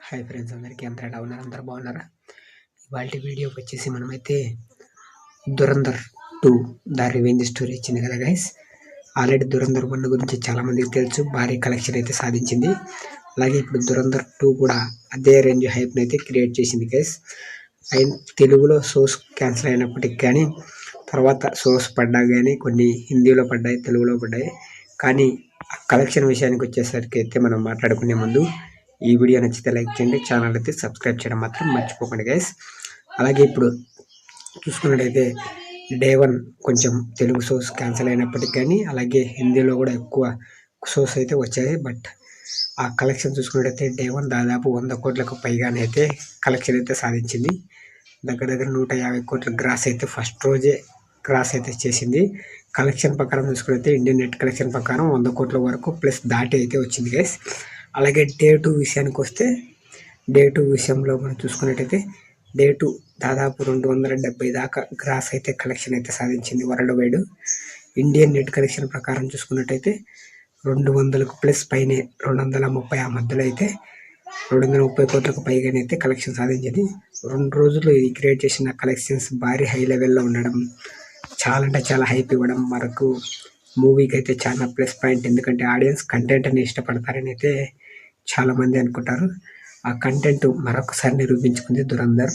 Hi friends, అందరికీ ఎలా ఉన్నారు? అందరూ బాగున్నారా? ఇవాళ వీడియోకి వచ్చేసి మనమైతే దురంధర్ 2 ద రివెంజ్ స్టోరీ ఇచ్చింది కదా గైస్. ఆల్రెడీ దురంధర్ 1 గురించి చాలా మందికి తెలుసు, భారీ కలెక్షన్ అయితే సాధించింది. అలాగే ఇప్పుడు దురంధర్ 2 కూడా అదే రేంజ్ హైప్ని అయితే క్రియేట్ చేసింది గైస్. అండ్ తెలుగులో షోస్ క్యాన్సిల్ అయినప్పటికి కానీ తర్వాత షోస్ పడ్డా కానీ కొన్ని హిందీలో పడ్డాయి, తెలుగులో పడ్డాయి. కానీ కలెక్షన్ విషయానికి వచ్చేసరికి అయితే మనం మాట్లాడుకునే ముందు ఈ వీడియో నచ్చితే లైక్ చేయండి, ఛానల్ అయితే సబ్స్క్రైబ్ చేయడం మాత్రం మర్చిపోకండి గైస్. అలాగే ఇప్పుడు చూసుకున్నట్టయితే డే 1 కొంచెం తెలుగు షోస్ క్యాన్సిల్ అయినప్పటికీ కానీ అలాగే హిందీలో కూడా ఎక్కువ షోస్ అయితే వచ్చాయి. బట్ ఆ కలెక్షన్ చూసుకున్నట్టయితే డే 1 దాదాపు 100 కోట్లకు పైగానే అయితే కలెక్షన్ అయితే సాధించింది. దగ్గర 150 కోట్ల గ్రాస్ అయితే ఫస్ట్ రోజే క్రాస్ అయితే చేసింది. కలెక్షన్ ప్రకారం చూసుకున్నట్లయితే ఇండియన్ నెట్ కలెక్షన్ ప్రకారం 100 కోట్ల వరకు ప్లస్ దాటి అయితే వచ్చింది గైస్. అలాగే డే 2 విషయానికి వస్తే డే 2 విషయంలో మనం చూసుకున్నట్టయితే డే 2 దాదాపు 270 దాకా గ్రాస్ అయితే కలెక్షన్ అయితే సాధించింది world wide. Indian net collection ప్రకారం చూసుకున్నట్టయితే 200కు ప్లస్ పైనే 230 ఆ మధ్యలో అయితే 230 కోట్లకు పైగానైతే కలెక్షన్ సాధించింది. 2 రోజులు ఇది క్రియేట్ చేసిన కలెక్షన్స్ భారీ హై లెవెల్లో ఉండడం, చాలా అంటే చాలా హైప్ ఇవ్వడం వరకు మూవీకి అయితే చాలా ప్లస్ పాయింట్. ఎందుకంటే ఆడియన్స్ కంటెంట్ అని ఇష్టపడతారని అయితే చాలామంది అనుకుంటారు. ఆ కంటెంట్ మరొకసారి నిరూపించుకుంది దురంధర్.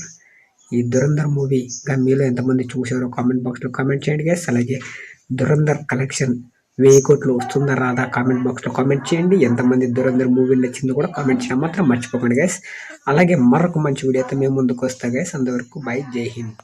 ఈ దురంధర్ మూవీగా మీలో ఎంతమంది చూసారో కామెంట్ బాక్స్లో కామెంట్ చేయండి గైస్. అలాగే దురంధర్ కలెక్షన్ 1000 కోట్లు వస్తుందా రాదా కామెంట్ బాక్స్లో కామెంట్ చేయండి. ఎంతమంది దురంధర్ మూవీ నచ్చిందో కూడా కామెంట్ చేయడం మాత్రం మర్చిపోకండి గైస్. అలాగే మరొక మంచి వీడియోతో మేము ముందుకు వస్తాం గైస్. అంతవరకు బై, జై హింద్.